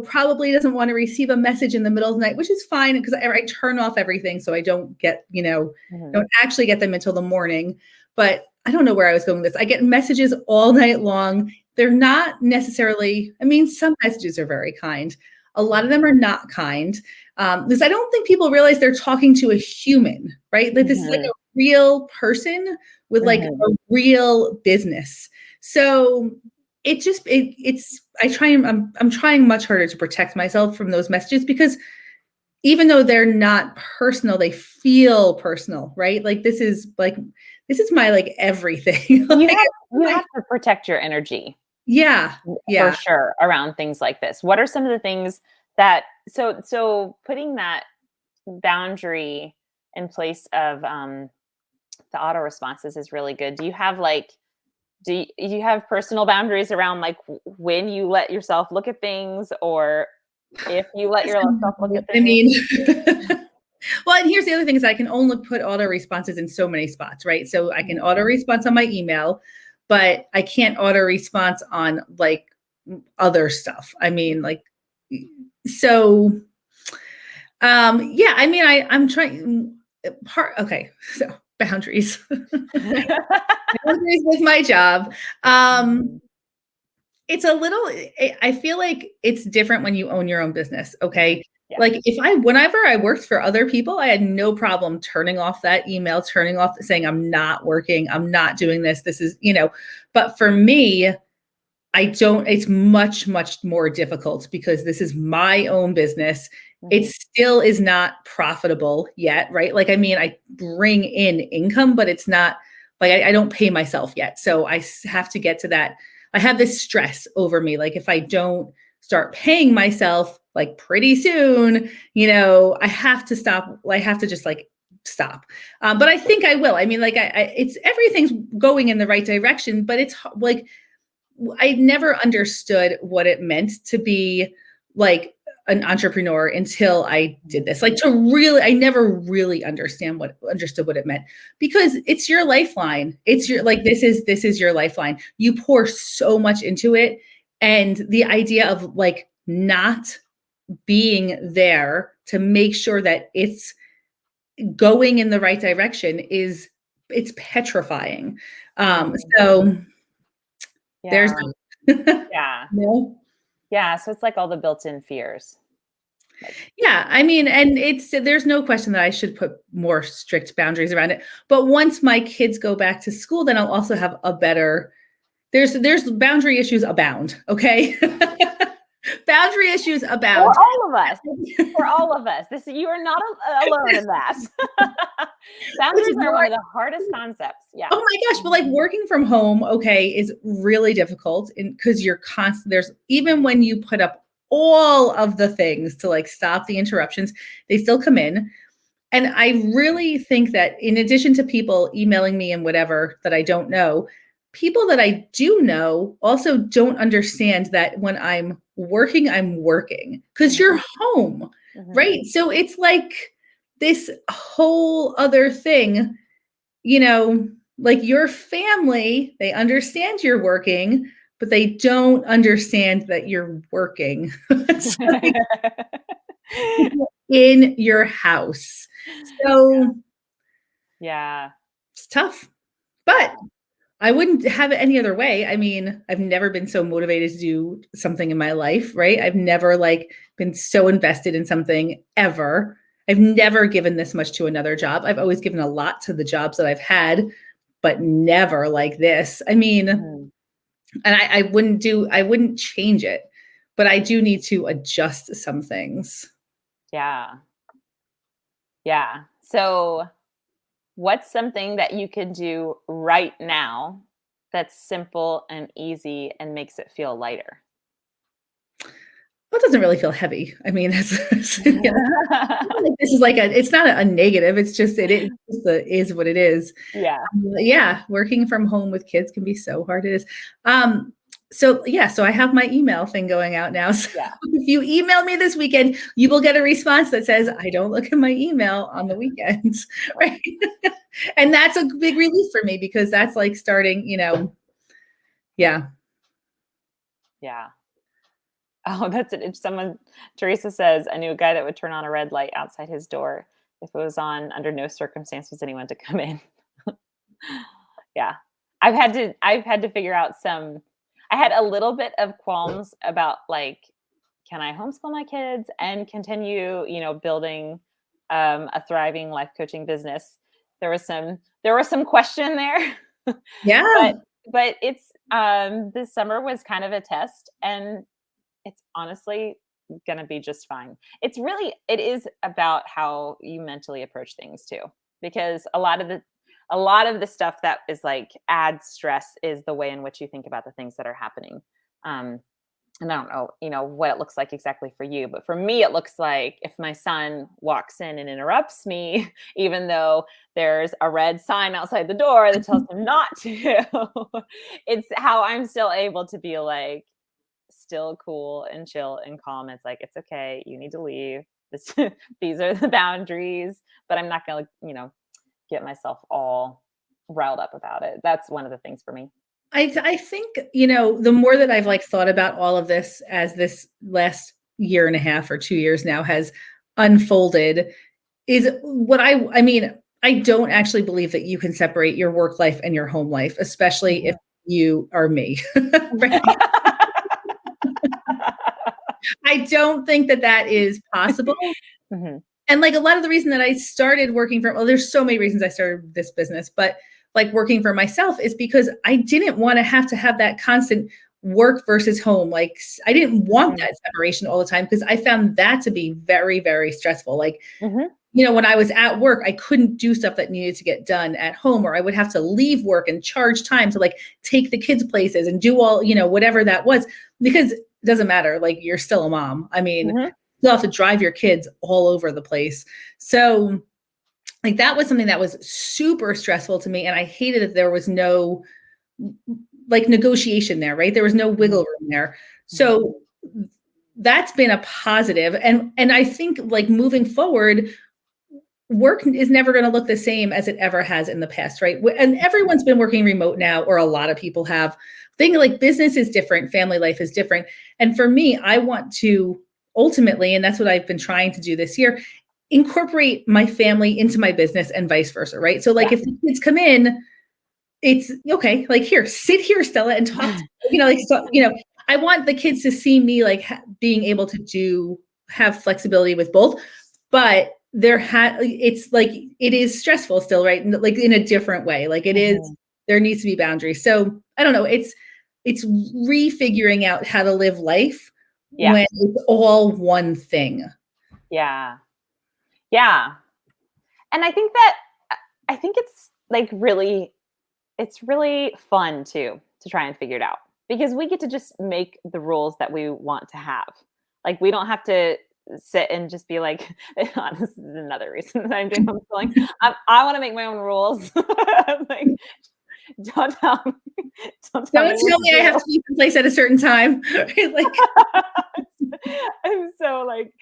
probably doesn't want to receive a message in the middle of the night, which is fine because I turn off everything. So I don't get, don't actually get them until the morning. But I don't know where I was going with this. I get messages all night long. They're not necessarily, some messages are very kind. A lot of them are not kind. Because I don't think people realize they're talking to a human, right? Like this is like a real person with like a real business. So I'm trying much harder to protect myself from those messages, because even though they're not personal, they feel personal, right? Like this is my like everything. You Like, have to protect your energy. yeah. For sure, around things like this. What are some of the things that so putting that boundary in place of the auto responses is really good. Do you have personal boundaries around like when you let yourself look at things, or if you let yourself look at things? I mean, well, and here's the other thing is I can only put auto responses in so many spots, right? So I can auto response on my email, but I can't auto response on like other stuff. I mean, like, so, yeah, I mean, I'm trying okay. So boundaries, boundaries with my job. It's a little, I feel like it's different when you own your own business. Okay. Yeah. Like whenever I worked for other people, I had no problem turning off that email, turning off saying, I'm not working, I'm not doing this. This is, but for me, it's much, much more difficult because this is my own business. It still is not profitable yet, right? Like, I mean, I bring in income, but it's not like I don't pay myself yet. So I have to get to that. I have this stress over me. Like if I don't start paying myself like pretty soon, I have to stop. I have to just like stop. But I think I will. I mean, like it's everything's going in the right direction, but it's like, I never understood what it meant to be like an entrepreneur until I did this. Like I never really understood what it meant, because it's your lifeline. It's your, like, this is your lifeline. You pour so much into it. And the idea of like not being there to make sure that it's going in the right direction it's petrifying. So there's yeah. no. Yeah. So it's like all the built-in fears. Yeah, I mean, and there's no question that I should put more strict boundaries around it. But once my kids go back to school, then I'll also have a better. There's boundary issues abound. Okay, boundary issues abound. For all of us. For all of us. You are not alone in that. Boundaries are one of the hardest concepts. Yeah. Oh my gosh, but like working from home, okay, is really difficult because you're constant. There's even when you put up all of the things to like stop the interruptions, they still come in. And I really think that in addition to people emailing me and whatever that I don't know, people that I do know also don't understand that when I'm working because you're home, right? So it's like this whole other thing, like your family, they understand you're working, but they don't understand that you're working in your house. So yeah, it's tough, but I wouldn't have it any other way. I mean, I've never been so motivated to do something in my life, right? I've never like been so invested in something ever. I've never given this much to another job. I've always given a lot to the jobs that I've had, but never like this. I mean, and I wouldn't change it, but I do need to adjust some things. Yeah. Yeah. So what's something that you can do right now that's simple and easy and makes it feel lighter? Well, it doesn't really feel heavy. I mean, this is like it's not a negative. It's just, it is what it is. Yeah. Yeah. Working from home with kids can be so hard. It is. So I have my email thing going out now. So if you email me this weekend, you will get a response that says, I don't look at my email on the weekends. Right. And that's a big relief for me because that's like starting, yeah. Yeah. Oh, that's it. Teresa says, I knew a guy that would turn on a red light outside his door. If it was on, under no circumstance was anyone to come in. Yeah. I've had to figure out I had a little bit of qualms about like, can I homeschool my kids and continue, building a thriving life coaching business? There was some question there. Yeah. but it's this summer was kind of a test, and it's honestly gonna be just fine. It is about how you mentally approach things too, because a lot of the stuff that is like adds stress is the way in which you think about the things that are happening. Um, and I don't know, what it looks like exactly for you, but for me, it looks like if my son walks in and interrupts me, even though there's a red sign outside the door that tells him not to, it's how I'm still able to be like, still cool and chill and calm. It's like, it's okay. You need to leave. This, these are the boundaries, but I'm not going to, get myself all riled up about it. That's one of the things for me. I think, the more that I've like thought about all of this as this last year and a half or 2 years now has unfolded is I mean, I don't actually believe that you can separate your work life and your home life, especially if you are me. Right? I don't think that that is possible. Mhm. And like a lot of the reason that I started working there's so many reasons I started this business, but like working for myself is because I didn't want to have that constant work versus home. Like I didn't want that separation all the time because I found that to be very, very stressful. Like, Mhm. When I was at work, I couldn't do stuff that needed to get done at home, or I would have to leave work and charge time to like take the kids places and do all, whatever that was, because it doesn't matter. Like you're still a mom. I mean, Mhm. you have to drive your kids all over the place. So like that was something that was super stressful to me. And I hated that there was no like negotiation there, right? There was no wiggle room there. So that's been a positive. And I think like moving forward, work is never going to look the same as it ever has in the past, right? And everyone's been working remote now, or a lot of people have. Thing like business is different, family life is different. And for me, I want to ultimately, and that's what I've been trying to do this year, incorporate my family into my business and vice versa, right? So like if the kids come in, it's okay, like here, sit here, Stella, and talk I want the kids to see me like being able to have flexibility with both, but it's like it is stressful still, right? Like in a different way. Like it is, there needs to be boundaries. So I don't know, it's refiguring out how to live life when it's all one thing. Yeah. And I think it's like it's really fun too to try and figure it out, because we get to just make the rules that we want to have. Like we don't have to sit and just be like, this is another reason that I'm doing homeschooling. I want to make my own rules. Like, don't tell me. Don't tell me I have to leave the place at a certain time. Like I'm so like,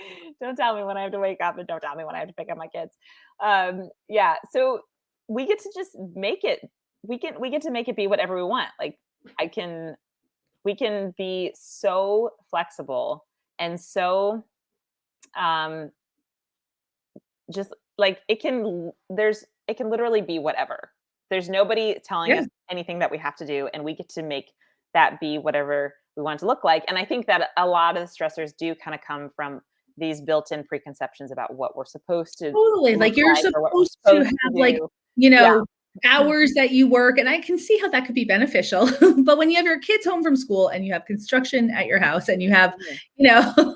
don't tell me when I have to wake up, and don't tell me when I have to pick up my kids. So we get to just make it. We get to make it be whatever we want. Like we can be so flexible and so just like it can literally be whatever. There's nobody telling us anything that we have to do, and we get to make that be whatever we want it to look like. And I think that a lot of the stressors do kind of come from these built-in preconceptions about what we're supposed to totally, like you're supposed to have like hours that you work, and I can see how that could be beneficial. But when you have your kids home from school and you have construction at your house and you have, well,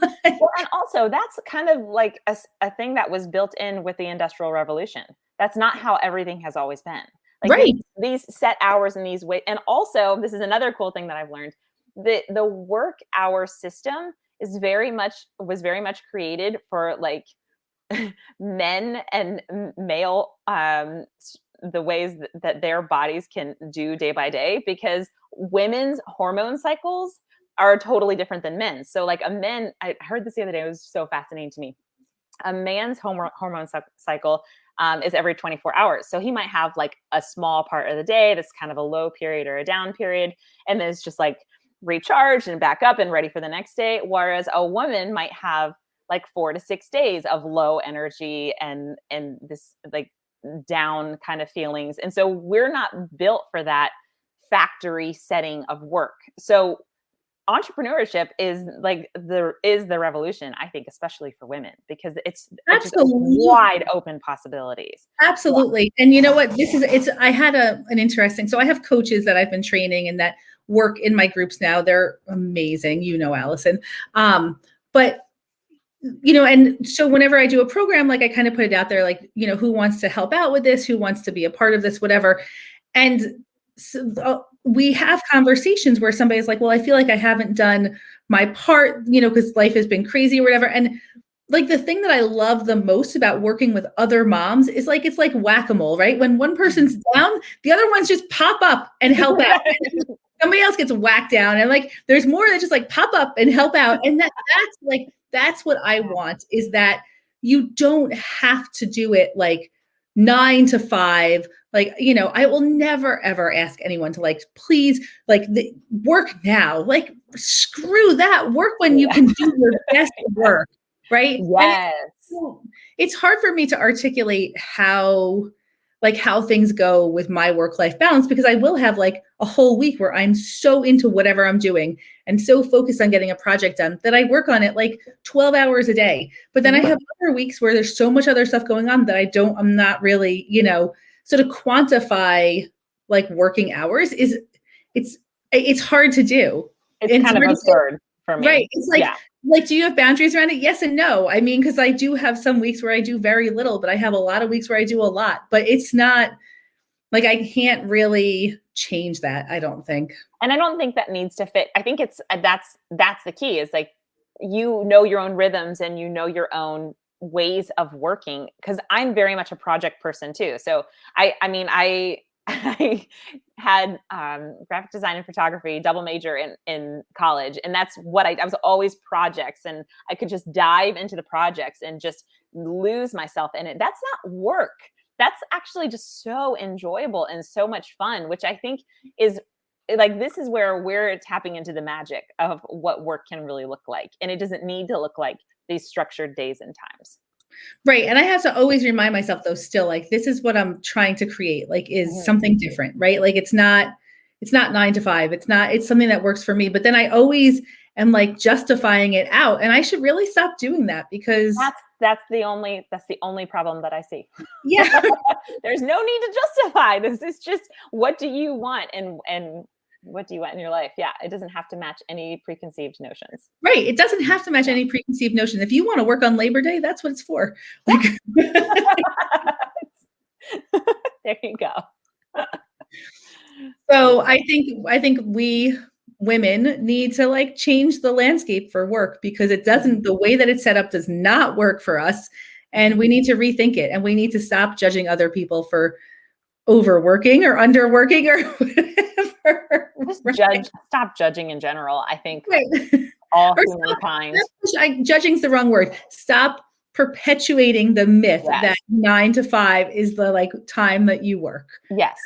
and also that's kind of like a thing that was built in with the Industrial Revolution. That's not how everything has always been. Like right. These set hours and these ways. And also, this is another cool thing that I've learned. The work hour system was very much created for like men and male the ways that their bodies can do day by day, because women's hormone cycles are totally different than men's. So like I heard this the other day, it was so fascinating to me. A man's hormone cycle is every 24 hours. So he might have like a small part of the day that's kind of a low period or a down period, and then it's just like recharged and back up and ready for the next day. Whereas a woman might have like 4 to 6 days of low energy and this like down kind of feelings. And so we're not built for that factory setting of work. So entrepreneurship is the revolution, I think, especially for women, because it's just Absolutely. wide open possibilities. Absolutely. And you know what? I had an interesting, so I have coaches that I've been training and that work in my groups now. They're amazing, Allison. But and so whenever I do a program, like I kind of put it out there, like, who wants to help out with this? Who wants to be a part of this, whatever. And so, we have conversations where somebody's like, well, I feel like I haven't done my part, because life has been crazy or whatever. And like the thing that I love the most about working with other moms is like, it's like whack-a-mole, right? When one person's down, the other ones just pop up and help out. Somebody else gets whacked down, and like there's more that just like pop up and help out. And that's what I want, is that you don't have to do it like 9 to 5. Like, I will never, ever ask anyone to like, please, like work now, like screw that, work when you can do your best work. Right. Yes. It's hard for me to articulate how things go with my work-life balance, because I will have like a whole week where I'm so into whatever I'm doing and so focused on getting a project done that I work on it like 12 hours a day. But then I have other weeks where there's so much other stuff going on that I'm not really, so to quantify like working hours it's hard to do. It's kind of absurd for me. Right. It's like, do you have boundaries around it? Yes and no. I mean, because I do have some weeks where I do very little, but I have a lot of weeks where I do a lot. But it's not like I can't really change that, I don't think. And I don't think that needs to fit. I think that's the key, is like, your own rhythms and your own ways of working. Because I'm very much a project person too. So I had graphic design and photography double major in college. And that's what I was always projects, and I could just dive into the projects and just lose myself in it. That's not work. That's actually just so enjoyable and so much fun, which I think is like, this is where we're tapping into the magic of what work can really look like. And it doesn't need to look like these structured days and times. Right. And I have to always remind myself, though, still, like, this is what I'm trying to create, like, is something different, right? Like, it's not 9 to 5. It's something that works for me. But then I always am like justifying it out. And I should really stop doing that, because that's the only problem that I see. Yeah. There's no need to justify. This is just, what do you want? And what do you want in your life? Yeah. It doesn't have to match any preconceived notions. Right. It doesn't have to match any preconceived notions. If you want to work on Labor Day, that's what it's for. Like, there you go. So I think we women need to like change the landscape for work, because the way that it's set up does not work for us. And we need to rethink it, and we need to stop judging other people for overworking or underworking or whatever. Just stop judging in general. I think all humankind. Judging's the wrong word. Stop perpetuating the myth that 9 to 5 is the like time that you work. Yes.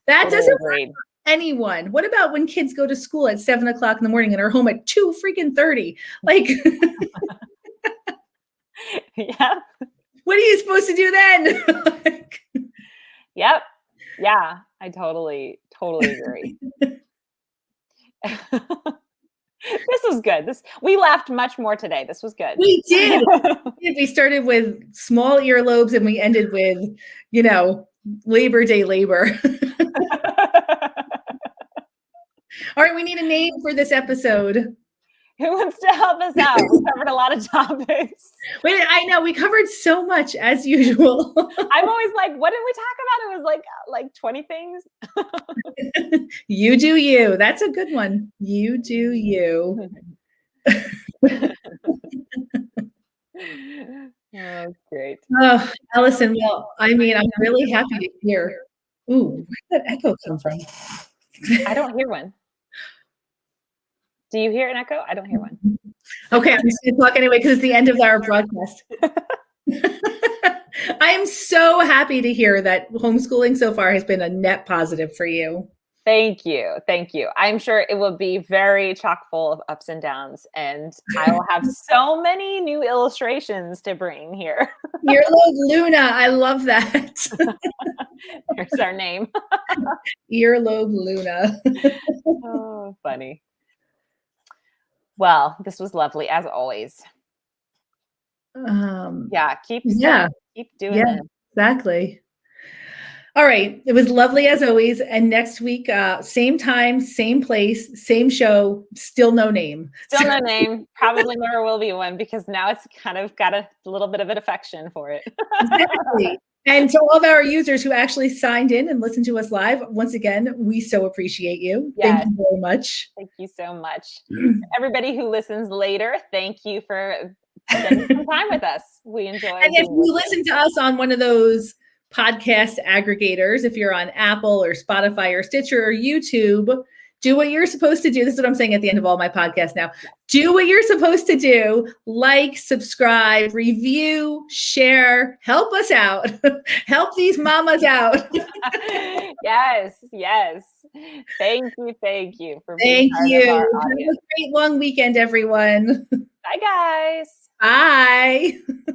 That doesn't work for anyone. What about when kids go to school at 7 o'clock in the morning and are home at 2:30? Like, yeah. What are you supposed to do then? Yep. Yeah, I totally agree. This was good. We laughed much more today. This was good. We did. We started with small earlobes and we ended with, Labor Day labor. All right, we need a name for this episode. Who wants to help us out? We covered a lot of topics. Wait, I know we covered so much as usual. I'm always like, what did we talk about? It was like 20 things. You do you. That's a good one. You do you. Oh, great. Oh, Allison, well, I mean, I'm really happy to hear. Ooh, where did that echo come from? I don't hear one. Do you hear an echo? I don't hear one. Okay, I'm just going to talk anyway because it's the end of our broadcast. I am so happy to hear that homeschooling so far has been a net positive for you. Thank you. Thank you. I'm sure it will be very chock full of ups and downs, and I will have so many new illustrations to bring here. Earlobe Luna. I love that. Here's our name. Earlobe Luna. Oh, funny. Well, this was lovely as always. Yeah, keep Yeah, doing yeah, this. exactly. All right. It was lovely as always. And next week, same time, same place, same show, still no name. Still no name. Probably never will be one because now it's kind of got a little bit of an affection for it. Exactly. And to all of our users who actually signed in and listened to us live, once again, we so appreciate you. Yes. Thank you very much. Thank you so much. Everybody who listens later, thank you for spending some time with us. We enjoy. And if you listen to us on one of those podcast aggregators, if you're on Apple or Spotify or Stitcher or YouTube, do what you're supposed to do. This is what I'm saying at the end of all my podcasts now. Do what you're supposed to do. Like, subscribe, review, share, help us out. Help these mamas out. Yes, yes. Thank you for Thank being part you. of our Have audience. a great long weekend, everyone. Bye, guys. Bye.